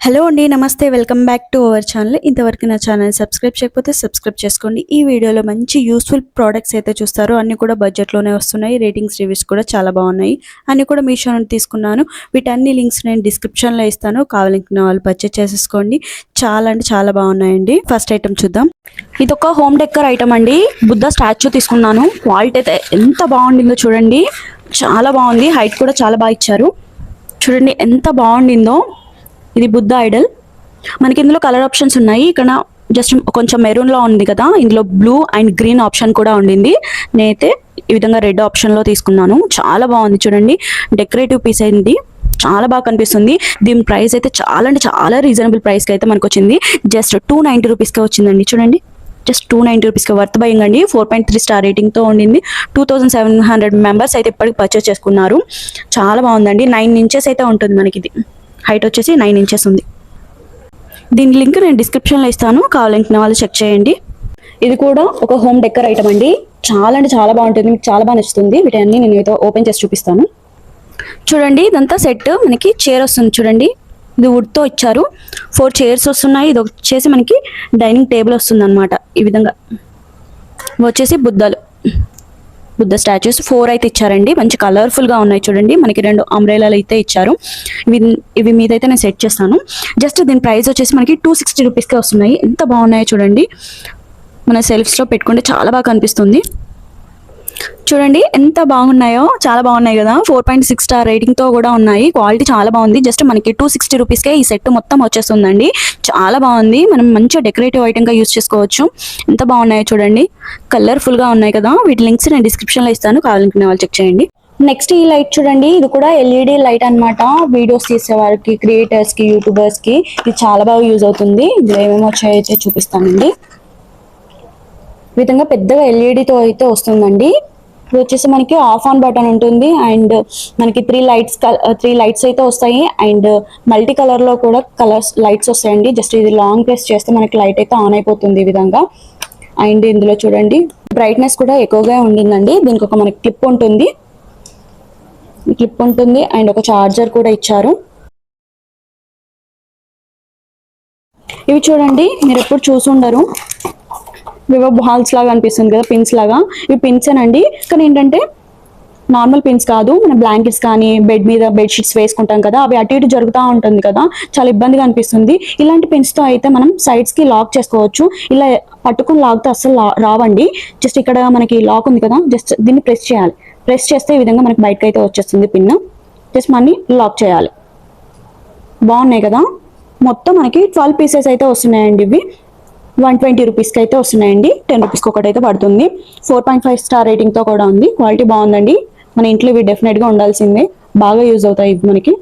Hello అండి, నమస్తే. Welcome back to our channel. ఇంతవరకు నా ఛానల్ సబ్స్క్రైబ్ చేయకపోతే సబ్స్క్రైబ్ చేసుకోండి. ఈ వీడియోలో మంచి యూస్ఫుల్ ప్రోడక్ట్స్ అయితే చూస్తారు. అన్నీ కూడా బడ్జెట్లోనే వస్తున్నాయి. రేటింగ్స్, రివ్యూస్ కూడా చాలా బాగున్నాయి. అన్నీ కూడా మీషో నుండి తీసుకున్నాను. వీటన్ని లింక్స్ నేను డిస్క్రిప్షన్లో ఇస్తాను. కావాలనుకున్న వాళ్ళు పర్చేస్ చేసేసుకోండి. చాలా అంటే చాలా బాగున్నాయండి. ఫస్ట్ ఐటమ్ చూద్దాం. ఇది ఒక హోమ్ డెక్కర్ ఐటమ్ అండి. బుద్ధ స్టాచ్యూ తీసుకున్నాను. క్వాలిటీ అయితే ఎంత బాగుండిందో చూడండి. చాలా బాగుంది. హైట్ కూడా చాలా బాగా ఇచ్చారు. చూడండి ఎంత బాగుండిందో. ఇది బుద్ధ ఐడల్. మనకి ఇందులో కలర్ ఆప్షన్స్ ఉన్నాయి. ఇక్కడ జస్ట్ కొంచెం మెరూన్లో ఉంది కదా, ఇందులో బ్లూ అండ్ గ్రీన్ ఆప్షన్ కూడా ఉండింది. నేనైతే ఈ విధంగా రెడ్ ఆప్షన్లో తీసుకున్నాను. చాలా బాగుంది చూడండి. డెకరేటివ్ పీస్ అయింది. చాలా బాగా కనిపిస్తుంది. దీని ప్రైస్ అయితే చాలా అంటే చాలా రీజనబుల్ ప్రైస్కి అయితే మనకు వచ్చింది. జస్ట్ 290 రూపీస్కే వచ్చిందండి. చూడండి, జస్ట్ 290 రూపీస్కి వర్త్ బయింగ్ అండి. 4.3 స్టార్ రేటింగ్తో ఉండింది. 2700 మెంబర్స్ అయితే ఇప్పటికి పర్చేస్ చేసుకున్నారు. చాలా బాగుందండి. 9 ఇంచెస్ అయితే ఉంటుంది మనకి. ఇది హైట్ వచ్చేసి 9 ఇంచెస్ ఉంది. దీని లింక్ నేను డిస్క్రిప్షన్లో ఇస్తాను. కావాలనుకున్న వాళ్ళు చెక్ చేయండి. ఇది కూడా ఒక హోమ్ డెక్కర్ ఐటమ్ అండి. చాలా అంటే చాలా బాగుంటుంది. మీకు చాలా బాగా నచ్చుతుంది. వీటన్ని నేను ఏదో ఓపెన్ చేసి చూపిస్తాను. చూడండి, ఇదంతా సెట్. మనకి చైర్ వస్తుంది చూడండి. ఇది వుడ్తో ఇచ్చారు. 4 చైర్స్ వస్తున్నాయి. ఇది వచ్చేసి మనకి డైనింగ్ టేబుల్ వస్తుంది అనమాట. ఈ విధంగా వచ్చేసి బుద్ధ స్టాచ్యూస్ 4 అయితే ఇచ్చారండి. మంచి కలర్ఫుల్గా ఉన్నాయి చూడండి. మనకి 2 అంబ్రెలాలు అయితే ఇచ్చారు. ఇవి మీదైతే నేను సెట్ చేస్తాను. జస్ట్ దీని ప్రైస్ వచ్చేసి మనకి 260 రూపీస్కే వస్తున్నాయి. ఎంత బాగున్నాయో చూడండి. మన సెల్ఫ్స్లో పెట్టుకుంటే చాలా బాగా కనిపిస్తుంది. చూడండి ఎంత బాగున్నాయో. చాలా బాగున్నాయి కదా. 4.6 స్టార్ రేటింగ్తో కూడా ఉన్నాయి. క్వాలిటీ చాలా బాగుంది. జస్ట్ మనకి 260 రూపీస్కే ఈ సెట్ మొత్తం వచ్చేస్తుందండి. చాలా బాగుంది. మనం మంచిగా డెకరేటివ్ ఐటమ్గా యూజ్ చేసుకోవచ్చు. ఎంత బాగున్నాయో చూడండి. కలర్ఫుల్గా ఉన్నాయి కదా. వీటి లింక్స్ నేను డిస్క్రిప్షన్లో ఇస్తాను. కావాలనుకునే వాళ్ళు చెక్ చేయండి. నెక్స్ట్ ఈ లైట్ చూడండి. ఇది కూడా ఎల్ఈడి లైట్ అనమాట. వీడియోస్ తీసే వారికి, క్రియేటర్స్కి, యూట్యూబర్స్కి ఇది చాలా బాగా యూజ్ అవుతుంది. ఇందులో ఏమేమి వచ్చాయో అయితే చూపిస్తానండి. ఈ విధంగా పెద్దగా ఎల్ఈడితో అయితే వస్తుందండి. ఇది వచ్చేసి మనకి ఆఫ్ ఆన్ బటన్ ఉంటుంది. అండ్ మనకి 3 లైట్స్ అయితే వస్తాయి. అండ్ మల్టీ కలర్ లో కూడా లైట్స్ వస్తాయండి. జస్ట్ ఇది లాంగ్ ప్రెస్ చేస్తే మనకి లైట్ అయితే ఆన్ అయిపోతుంది ఈ విధంగా. అండ్ ఇందులో చూడండి బ్రైట్నెస్ కూడా ఎక్కువగా ఉండిందండి. దీనికి ఒక మనకి క్లిప్ ఉంటుంది. అండ్ ఒక చార్జర్ కూడా ఇచ్చారు. ఇవి చూడండి, మీరు ఎప్పుడు చూసుండరు. వివో బాల్స్ లాగా అనిపిస్తుంది కదా, పిన్స్ లాగా. ఇవి పిన్స్ అండి. కానీ ఏంటంటే నార్మల్ పిన్స్ కాదు. మన బ్లాంకెట్స్ కానీ బెడ్ మీద బెడ్షీట్స్ వేసుకుంటాం కదా, అవి అటు ఇటు జరుగుతూ ఉంటుంది కదా, చాలా ఇబ్బందిగా అనిపిస్తుంది. ఇలాంటి పిన్స్తో అయితే మనం సైడ్స్కి లాక్ చేసుకోవచ్చు. ఇలా పట్టుకుని లాగితే అస్సలు రావండి. జస్ట్ ఇక్కడ మనకి లాక్ ఉంది కదా, జస్ట్ దీన్ని ప్రెస్ చేయాలి. ప్రెస్ చేస్తే ఈ విధంగా మనకి బయటకు అయితే వచ్చేస్తుంది పిన్. జస్ట్ మనని లాక్ చేయాలి. బాగున్నాయి కదా. మొత్తం మనకి 12 పీసెస్ అయితే వస్తున్నాయండి. ఇవి 120 రూపీస్కి అయితే వస్తున్నాయండి. 10 రూపీస్కి ఒకటైతే పడుతుంది. 4.5 స్టార్ రేటింగ్తో కూడా ఉంది. క్వాలిటీ బాగుందండి. మన ఇంట్లో ఇవి డెఫినెట్గా ఉండాల్సిందే. బాగా యూజ్ అవుతాయి ఇవి మనకి.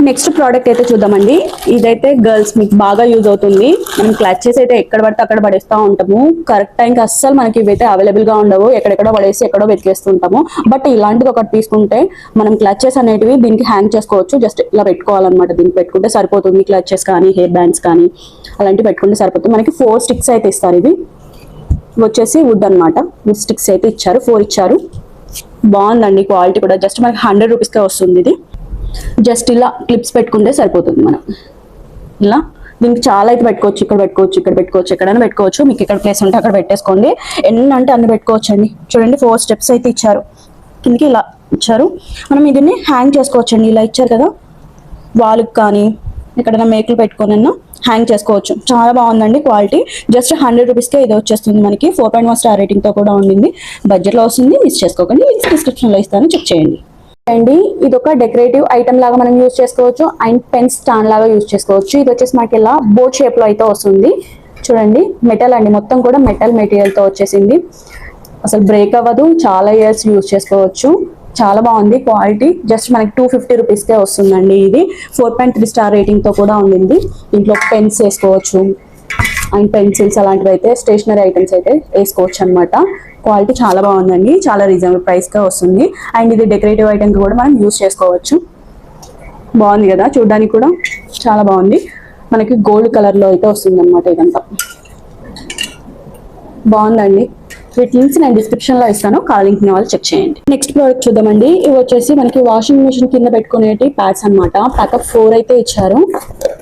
నెక్స్ట్ ప్రోడక్ట్ అయితే చూద్దామండి. ఇదైతే గర్ల్స్ మీకు బాగా యూజ్ అవుతుంది. మనం క్లచెస్ అయితే ఎక్కడ పడితే అక్కడ పడేస్తూ ఉంటాము. కరెక్ట్ టైంకి అస్సలు మనకి ఇవైతే అవైలబుల్గా ఉండవు. ఎక్కడెక్కడో పడేసి ఎక్కడో వెతికేస్తుంటాము. బట్ ఇలాంటిది ఒకటి తీసుకుంటే మనం క్లచెస్ అనేటివి దీనికి హ్యాంగ్ చేసుకోవచ్చు. జస్ట్ ఇలా పెట్టుకోవాలన్నమాట. దీనికి పెట్టుకుంటే సరిపోతుంది. క్లచెస్ కానీ హెయిర్ బ్యాండ్స్ కానీ అలాంటివి పెట్టుకుంటే సరిపోతుంది. మనకి 4 స్టిక్స్ అయితే ఇస్తారు. ఇవి వచ్చేసి వుడ్ అనమాట. వుడ్ స్టిక్స్ అయితే ఇచ్చారు. 4 ఇచ్చారు. బాగుందండి. క్వాలిటీ కూడా జస్ట్ మనకి 100 రూపీస్కే వస్తుంది. ఇది జస్ట్ ఇలా క్లిప్స్ పెట్టుకుంటే సరిపోతుంది. మనం ఇలా దీనికి చాలా అయితే పెట్టుకోవచ్చు. ఇక్కడ పెట్టుకోవచ్చు, ఇక్కడ పెట్టుకోవచ్చు, ఎక్కడైనా పెట్టుకోవచ్చు. మీకు ఎక్కడ ప్లేస్ ఉంటే అక్కడ పెట్టేసుకోండి. ఎన్ని అంటే అన్ని పెట్టుకోవచ్చు అండి. చూడండి 4 స్టెప్స్ అయితే ఇచ్చారు. కిందకి ఇలా ఇచ్చారు. మనం దీన్ని హ్యాంగ్ చేసుకోవచ్చు అండి. ఇలా ఇచ్చారు కదా, వాల్కి కానీ ఎక్కడైనా మేకులు పెట్టుకొని హ్యాంగ్ చేసుకోవచ్చు. చాలా బాగుందండి. క్వాలిటీ జస్ట్ 100 రూపీస్కే ఇది వచ్చేస్తుంది మనకి. 4.1 స్టార్ రేటింగ్తో కూడా ఉండింది. బడ్జెట్లో వస్తుంది. మిస్ చేసుకోకండి. డిస్క్రిప్షన్లో ఇస్తాను, చెక్ చేయండి. అండి ఇది ఒక డెకరేటివ్ ఐటమ్ లాగా మనం యూజ్ చేసుకోవచ్చు. అండ్ పెన్ స్టాండ్ లాగా యూజ్ చేసుకోవచ్చు. ఇది వచ్చేసి మనకి ఇలా బోట్ షేప్ లో అయితే వస్తుంది. చూడండి మెటల్ అండి. మొత్తం కూడా మెటల్ మెటీరియల్ తో వచ్చేసింది. అసలు బ్రేక్ అవ్వదు. చాలా ఇయర్స్ యూజ్ చేసుకోవచ్చు. చాలా బాగుంది క్వాలిటీ. జస్ట్ మనకి 250 రూపీస్కే వస్తుందండి. ఇది 4.3 స్టార్ రేటింగ్ తో కూడా ఉండింది. ఇంట్లో పెన్స్ వేసుకోవచ్చు. అండ్ పెన్సిల్స్ అలాంటివి అయితే స్టేషనరీ ఐటమ్స్ అయితే వేసుకోవచ్చు అనమాట. క్వాలిటీ చాలా బాగుందండి. చాలా రీజనబుల్ ప్రైస్గా వస్తుంది. అండ్ ఇది డెకరేటివ్ ఐటమ్కి కూడా మనం యూజ్ చేసుకోవచ్చు. బాగుంది కదా, చూడడానికి కూడా చాలా బాగుంది. మనకి గోల్డ్ కలర్లో అయితే వస్తుంది అనమాట. ఇదంతా బాగుందండి. వీటి లింక్స్ నేను డిస్క్రిప్షన్లో ఇస్తాను. కావాలనుకునే వాళ్ళు చెక్ చేయండి. నెక్స్ట్ ప్రోడక్ట్ చూద్దామండి. ఇవి వచ్చేసి మనకి వాషింగ్ మిషన్ కింద పెట్టుకునేటి ప్యాడ్స్ అనమాట. ప్యాకప్ 4 అయితే ఇచ్చారు.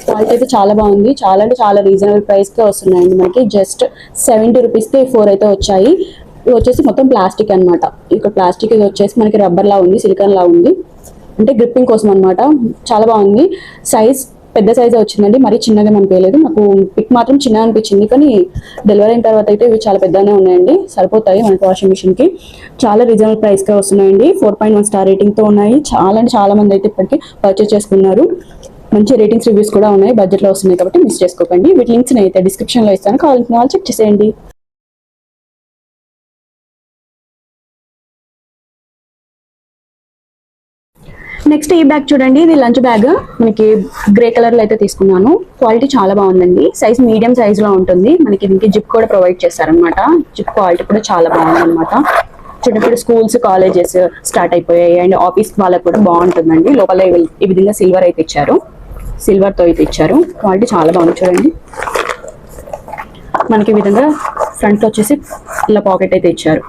క్వాలిటీ అయితే చాలా బాగుంది. చాలా అంటే చాలా రీజనబుల్ ప్రైస్కే వస్తున్నాయండి మనకి. జస్ట్ 70 రూపీస్కే 4 అయితే వచ్చాయి. ఇది వచ్చేసి మొత్తం ప్లాస్టిక్ అనమాట. ఇక్కడ ప్లాస్టిక్ ఇది వచ్చేసి మనకి రబ్బర్ లా ఉంది, సిలికాన్ లా ఉంది, అంటే గ్రిప్పింగ్ కోసం అనమాట. చాలా బాగుంది. సైజ్ పెద్ద సైజే వచ్చిందండి, మరీ చిన్నగా అనిపించలేదు. నాకు పిక్ మాత్రం చిన్నగా అనిపించింది, కానీ డెలివరీ అయిన తర్వాత అయితే ఇవి చాలా పెద్దగానే ఉన్నాయండి. సరిపోతాయి మనకి వాషింగ్ మిషన్కి. చాలా రీజనబుల్ ప్రైస్గా వస్తున్నాయండి. 4.1 స్టార్ రేటింగ్తో ఉన్నాయి. చాలా అంటే చాలా మంది అయితే ఇప్పటికీ పర్చేస్ చేసుకున్నారు. మంచి రేటింగ్స్, రివ్యూస్ కూడా ఉన్నాయి. బడ్జెట్లో వస్తున్నాయి కాబట్టి మిస్ చేసుకోకండి. వీటి లింక్స్ అయితే డిస్క్రిప్షన్లో ఇస్తాను, కావాల్సిన వాళ్ళు చెక్ చేసేయండి. నెక్స్ట్ ఈ బ్యాగ్ చూడండి. ఇది లంచ్ బ్యాగ్, మనకి గ్రే కలర్ లో అయితే తీసుకున్నాను. క్వాలిటీ చాలా బాగుందండి. సైజ్ మీడియం సైజ్ లో ఉంటుంది. మనకి దీనికి జిప్ కూడా ప్రొవైడ్ చేశారనమాట. జిప్ క్వాలిటీ కూడా చాలా బాగుంది అనమాట. చూడండి, ఇప్పుడు స్కూల్స్ కాలేజెస్ స్టార్ట్ అయిపోయాయి అండ్ ఆఫీస్ వాళ్ళకి కూడా బాగుంటుందండి. లోపల ఈ విధంగా సిల్వర్ అయితే ఇచ్చారు, సిల్వర్ తో అయితే ఇచ్చారు. క్వాలిటీ చాలా బాగుంది. చూడండి, మనకి ఈ విధంగా ఫ్రంట్ వచ్చేసి ఇలా పాకెట్ అయితే ఇచ్చారు.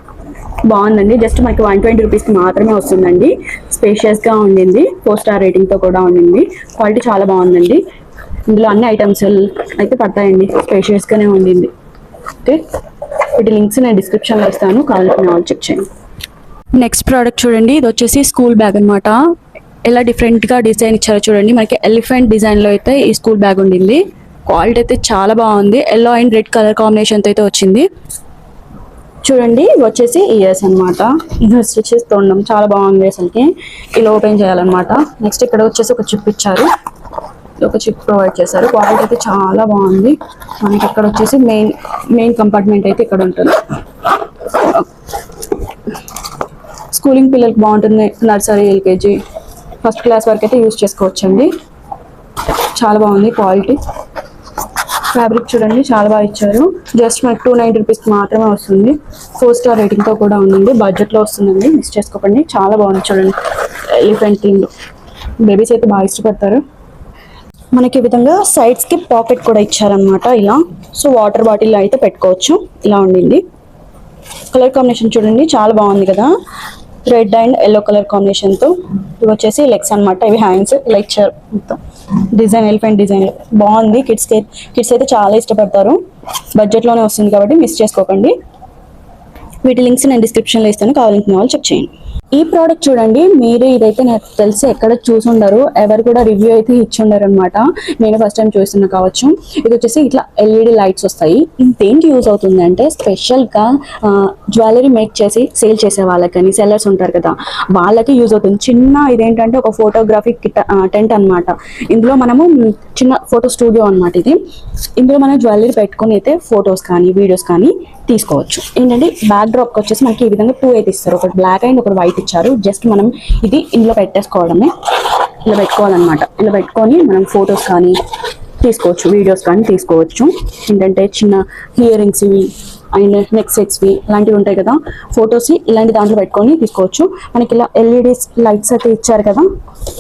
బాగుందండి. జస్ట్ మనకి 120 రూపీస్కి మాత్రమే వస్తుందండి. స్పేషియస్గా ఉండింది, 4 స్టార్ రేటింగ్తో కూడా ఉండింది. క్వాలిటీ చాలా బాగుందండి. ఇందులో అన్ని ఐటమ్స్ అయితే పడతాయండి. స్పేషియస్గానే ఉండింది. ఓకే, వీటి లింక్స్ నేను డిస్క్రిప్షన్లో ఇస్తాను, కావాలనుకునే వాళ్ళు చెక్ చేయండి. నెక్స్ట్ ప్రోడక్ట్ చూడండి. ఇది వచ్చేసి స్కూల్ బ్యాగ్ అనమాట. ఎలా డిఫరెంట్గా డిజైన్ ఇచ్చారో చూడండి. మనకి ఎలిఫెంట్ డిజైన్లో అయితే ఈ స్కూల్ బ్యాగ్ ఉండింది. క్వాలిటీ అయితే చాలా బాగుంది. ఎల్లో అండ్ రెడ్ కలర్ కాంబినేషన్తో అయితే వచ్చింది. చూడండి, ఇవి వచ్చేసి ఇయర్స్ అనమాట. ఇది వచ్చేసి తొండం. చాలా బాగుంది అసలుకి. ఇలా ఓపెన్ చేయాలన్నమాట. నెక్స్ట్ ఇక్కడ వచ్చేసి ఒక చిప్ ఇచ్చారు, ఒక చిప్ ప్రొవైడ్ చేశారు. క్వాలిటీ అయితే చాలా బాగుంది. మనకి ఇక్కడ వచ్చేసి మెయిన్ కంపార్ట్మెంట్ అయితే ఇక్కడ ఉంటుంది. స్కూలింగ్ పిల్లలకి బాగుంటుంది. నర్సరీ, ఎల్కేజీ, ఫస్ట్ క్లాస్ వరకు అయితే యూజ్ చేసుకోవచ్చండి. చాలా బాగుంది క్వాలిటీ. ఫ్యాబ్రిక్ చూడండి, చాలా బాగా ఇచ్చారు. జస్ట్ మనకి 290 రూపీస్కి మాత్రమే వస్తుంది. 4 స్టార్ రేటింగ్తో కూడా ఉందండి. బడ్జెట్లో వస్తుందండి, మిస్ చేసుకోకండి. చాలా బాగుంది. చూడండి, ఎలిఫెంట్ థీమ్. బేబీస్ అయితే బాగా ఇష్టపడతారు. మనకి ఈ విధంగా సైడ్స్కి పాకెట్ కూడా ఇచ్చారనమాట ఇలా. సో వాటర్ బాటిల్ అయితే పెట్టుకోవచ్చు. ఇలా ఉండింది. కలర్ కాంబినేషన్ చూడండి, చాలా బాగుంది కదా. రెడ్ అండ్ ఎల్లో కలర్ కాంబినేషన్తో. ఇవి వచ్చేసి లెగ్స్ అనమాట. ఇవి హ్యాండ్స్ ఇలా ఇచ్చారు. మొత్తం డిజైన్ ఎలిఫెంట్ డిజైన్ బాగుంది. కిడ్స్ అయితే చాలా ఇష్టపడతారు. బడ్జెట్లోనే వస్తుంది కాబట్టి మిస్ చేసుకోకండి. వీటి లింక్స్ నేను డిస్క్రిప్షన్లో ఇస్తాను, కావాలనుకున్న వాళ్ళు చెక్ చేయండి. ఈ ప్రోడక్ట్ చూడండి, మీరు ఇదైతే నాకు తెలిసి ఎక్కడ చూసుండరు, ఎవరు కూడా రివ్యూ అయితే ఇచ్చుండరు అనమాట. నేను ఫస్ట్ టైం చూస్తున్నా కావచ్చు. ఇది వచ్చేసి ఇట్లా ఎల్ఈడి లైట్స్ వస్తాయి. ఇంతేంటి యూజ్ అవుతుంది అంటే, స్పెషల్గా జ్యువెలరీ మేక్ చేసి సేల్ చేసే వాళ్ళకని, సెల్లర్స్ ఉంటారు కదా, వాళ్ళకి యూజ్ అవుతుంది. చిన్న ఇదేంటంటే ఒక ఫోటోగ్రాఫిక్ టెంట్ అనమాట. ఇందులో మనము చిన్న ఫోటో స్టూడియో అనమాట ఇది. ఇందులో మనం జ్యువెలరీ పెట్టుకుని అయితే ఫొటోస్ కానీ వీడియోస్ కానీ తీసుకోవచ్చు. ఏంటంటే బ్యాక్ డ్రాప్ వచ్చేసి మనకి ఈ విధంగా 2 అయితే ఇస్తారు. ఒకటి బ్లాక్ అండ్ ఒకటి వైట్ ఇచ్చారు. జస్ట్ మనం ఇది ఇందులో పెట్టేసుకోవడమే. ఇలా పెట్టుకోవాలన్నమాట. ఇలా పెట్టుకొని మనం ఫొటోస్ కానీ తీసుకోవచ్చు, వీడియోస్ కానీ తీసుకోవచ్చు. ఏంటంటే చిన్న ఇయర్ రింగ్స్ ఇవి అండ్ నెక్ సెట్స్వి ఇలాంటివి ఉంటాయి కదా, ఫొటోస్ ఇలాంటి దాంట్లో పెట్టుకొని తీసుకోవచ్చు. మనకి ఇలా ఎల్ఈడి లైట్స్ అయితే ఇచ్చారు కదా,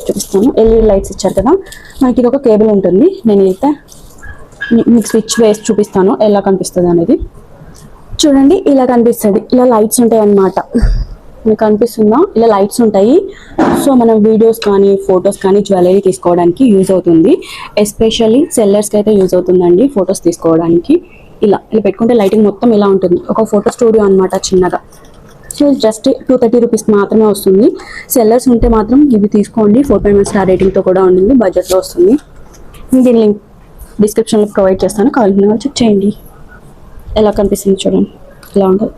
చూపిస్తాను. ఎల్ఈడి లైట్స్ ఇచ్చారు కదా, మనకి ఇది ఒక కేబుల్ ఉంటుంది. నేను అయితే మీకు స్విచ్ వేసి చూపిస్తాను ఎలా కనిపిస్తుంది అనేది. చూడండి, ఇలా కనిపిస్తుంది. ఇలా లైట్స్ ఉంటాయి అన్నమాట. మీకు కనిపిస్తుందా? ఇలా లైట్స్ ఉంటాయి. సో మనం వీడియోస్ కానీ ఫొటోస్ కానీ జ్యువెలరీ తీసుకోవడానికి యూజ్ అవుతుంది. ఎస్పెషల్లీ సెల్లర్స్కి అయితే యూజ్ అవుతుందండి ఫొటోస్ తీసుకోవడానికి. ఇలా పెట్టుకుంటే లైటింగ్ మొత్తం ఇలా ఉంటుంది. ఒక ఫోటో స్టూడియో అనమాట చిన్నగా. సో జస్ట్ 230 రూపీస్కి మాత్రమే వస్తుంది. సెల్లర్స్ ఉంటే మాత్రం ఇవి తీసుకోండి. 4.1 స్టార్ రేటింగ్తో కూడా ఉంటుంది. బడ్జెట్లో వస్తుంది. దీని లింక్ డిస్క్రిప్షన్లో ప్రొవైడ్ చేస్తాను, కావాల్సిన వాళ్ళు చెక్ చేయండి. ఎలా కనిపిస్తుంది చూడండి, ఇలా ఉంటుంది.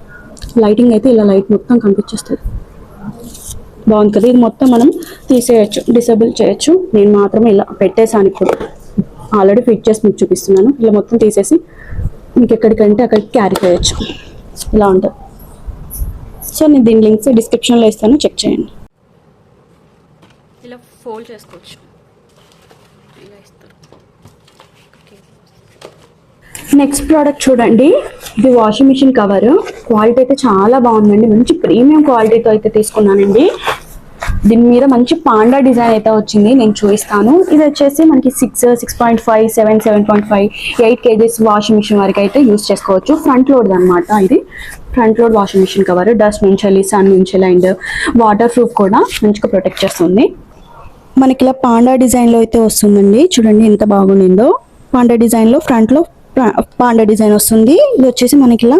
లైటింగ్ అయితే ఇలా లైట్ మొత్తం కనిపించేస్తుంది. బాగుంది కదా. ఇది మొత్తం మనం తీసేయచ్చు, డిసేబుల్ చేయొచ్చు. నేను మాత్రమే ఇలా పెట్టేసాను. ఇప్పుడు ఆల్రెడీ ఫిట్ చేసి మీకు చూపిస్తున్నాను. ఇలా మొత్తం తీసేసి మీకు ఎక్కడికంటే అక్కడికి క్యారీ చేయొచ్చు. ఇలా ఉంటుంది. సో నేను దీని లింక్స్ డిస్క్రిప్షన్లో ఇస్తాను, చెక్ చేయండి. ఇలా ఫోల్డ్ చేసుకోవచ్చు. ఇలా ఇస్తారు. నెక్స్ట్ ప్రోడక్ట్ చూడండి, ఇది వాషింగ్ మిషన్ కవర్. క్వాలిటీ అయితే చాలా బాగుందండి. మంచి ప్రీమియం క్వాలిటీతో అయితే తీసుకున్నానండి. దీని మీద మంచి పాండా డిజైన్ అయితే వచ్చింది, నేను చూపిస్తాను. ఇది వచ్చేసి మనకి 6, 6.5, 7, 7.5, 8 kgs వాషింగ్ మిషన్ వరకు అయితే యూజ్ చేసుకోవచ్చు. ఫ్రంట్ లోడ్ అనమాట. ఇది front load washing machine cover. Dust నుంచి, సన్ నుంచి అండ్ వాటర్ ప్రూఫ్ కూడా మంచిగా ప్రొటెక్ట్ చేస్తుంది. మనకి ఇలా పాండా డిజైన్లో అయితే వస్తుందండి. చూడండి ఎంత బాగుండిందో. పాండా డిజైన్లో ఫ్రంట్లో పాండా డిజైన్ వస్తుంది. ఇది వచ్చేసి మనకి ఇలా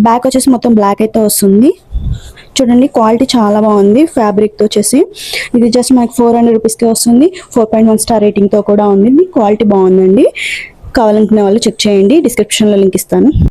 బ్యాక్ వచ్చేసి మొత్తం బ్లాక్ అయితే వస్తుంది. చూడండి క్వాలిటీ చాలా బాగుంది. ఫ్యాబ్రిక్తో వచ్చేసి ఇది జస్ట్ మనకి 400 రూపీస్కే వస్తుంది. 4.1 స్టార్ రేటింగ్తో కూడా ఉంది. క్వాలిటీ బాగుందండి. కావాలనుకునే వాళ్ళు చెక్ చేయండి. డిస్క్రిప్షన్లో లింక్ ఇస్తాను.